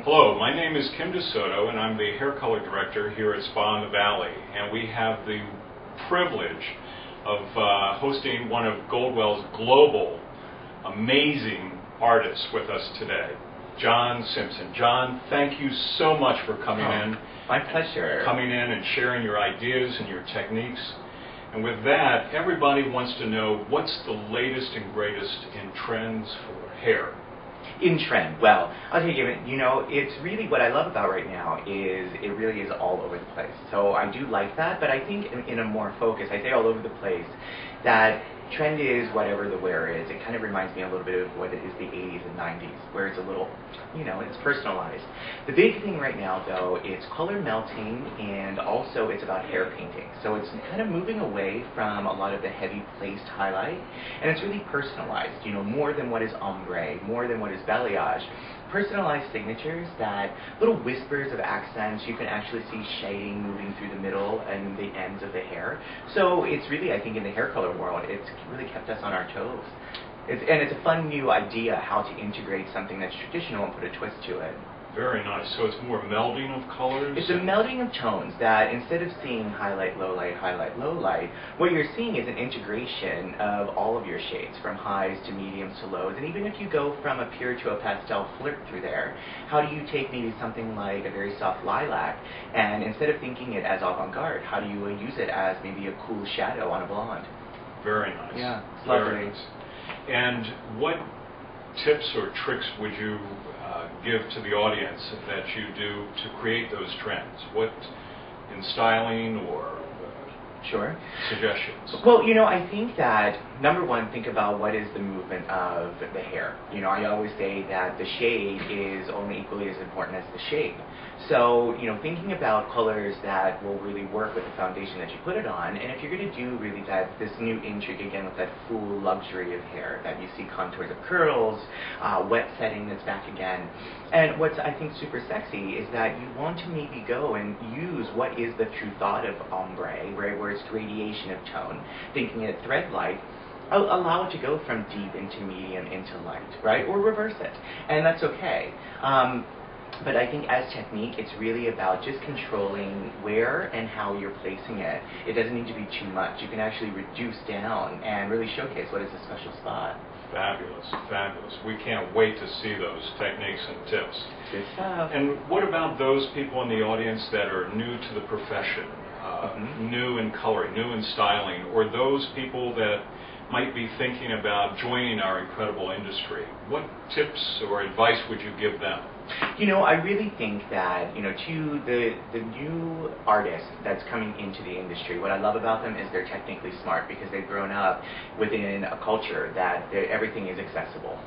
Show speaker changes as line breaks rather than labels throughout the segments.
Hello, my name is Kim DeSoto, and I'm the hair color director here at Spa in the Valley. And we have the privilege of hosting one of Goldwell's global amazing artists with us today, John Simpson. John, thank you so much for coming in.
My pleasure.
Coming in and sharing your ideas and your techniques. And with that, everybody wants to know what's the latest and greatest in trends for hair.
In trend, well, I'll tell you, it's really what I love about right now is it really is all over the place. So I do like that, but I think in a more focus, I say all over the place, that trend is whatever the wear is. It kind of reminds me a little bit of what it is the 80s and 90s, where it's a little, it's personalized. The big thing right now, though, is color melting, and also it's about hair painting. So it's kind of moving away from a lot of the heavy placed highlight, and it's really personalized, more than what is ombre, more than what is balayage. Personalized signatures, that little whispers of accents. You can actually see shading moving through the middle and the ends of the hair. So it's really, I think, in the hair color world, it's really kept us on our toes. It's a fun new idea how to integrate something that's traditional and put a twist to it.
Very nice. So it's more melding of colors?
It's a melding of tones that instead of seeing highlight, low light, what you're seeing is an integration of all of your shades, from highs to mediums to lows. And even if you go from a pure to a pastel flirt through there, how do you take maybe something like a very soft lilac, and instead of thinking it as avant-garde, how do you use it as maybe a cool shadow on a blonde?
Very nice.
Yeah, it's lovely.
Very nice. And what tips or tricks would you give to the audience that you do to create those trends? What in styling or
Sure.
suggestions?
Well, I think that, number one, think about what is the movement of the hair. I always say that the shade is only equally as important as the shape. So, thinking about colors that will really work with the foundation that you put it on, and if you're going to do really this new intrigue again with that full luxury of hair, that you see contours of curls, wet setting that's back again. And what's, I think, super sexy is that you want to maybe go and use what is the true thought of ombre, right, where it's gradation of tone, thinking it thread light, allow it to go from deep into medium into light, right, or reverse it, and that's okay. But I think as technique, it's really about just controlling where and how you're placing it. It doesn't need to be too much. You can actually reduce down and really showcase what is a special spot.
Fabulous, fabulous. We can't wait to see those techniques and tips.
Good stuff.
And what about those people in the audience that are new to the profession, new in coloring, new in styling, or those people that might be thinking about joining our incredible industry? What tips or advice would you give them?
I really think that, to the new artist that's coming into the industry, what I love about them is they're technically smart because they've grown up within a culture that everything is accessible.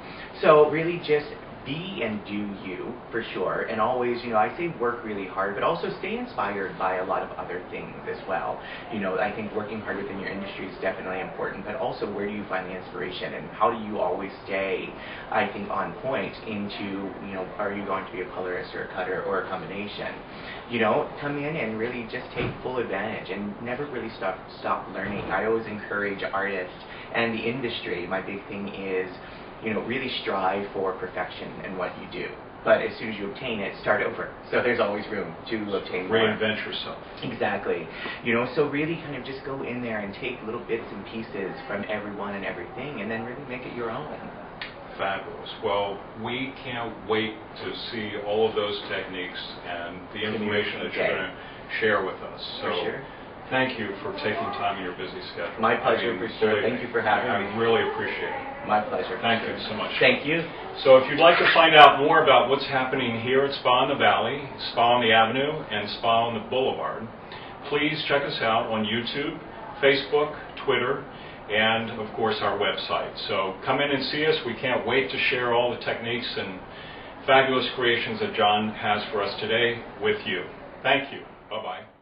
So really just be and do you, for sure, and always, I say work really hard, but also stay inspired by a lot of other things as well. I think working hard within your industry is definitely important, but also where do you find the inspiration, and how do you always stay, I think, on point into, are you going to be a colorist or a cutter or a combination? Come in and really just take full advantage and never really stop learning. I always encourage artists and the industry. My big thing is, really strive for perfection in what you do. But as soon as you obtain it, start over. So there's always room to obtain more.
Reinvent yourself.
Exactly. So really kind of just go in there and take little bits and pieces from everyone and everything, and then really make it your own.
Fabulous. Well, we can't wait to see all of those techniques and the information that you're going to share with us. So.
For sure.
Thank you for taking time in your busy schedule.
My pleasure, for sure. Thank you for having me.
I really appreciate it.
My pleasure.
Thank you so much.
Thank you.
So if you'd like to find out more about what's happening here at Spa in the Valley, Spa on the Avenue, and Spa on the Boulevard, please check us out on YouTube, Facebook, Twitter, and, of course, our website. So come in and see us. We can't wait to share all the techniques and fabulous creations that John has for us today with you. Thank you. Bye-bye.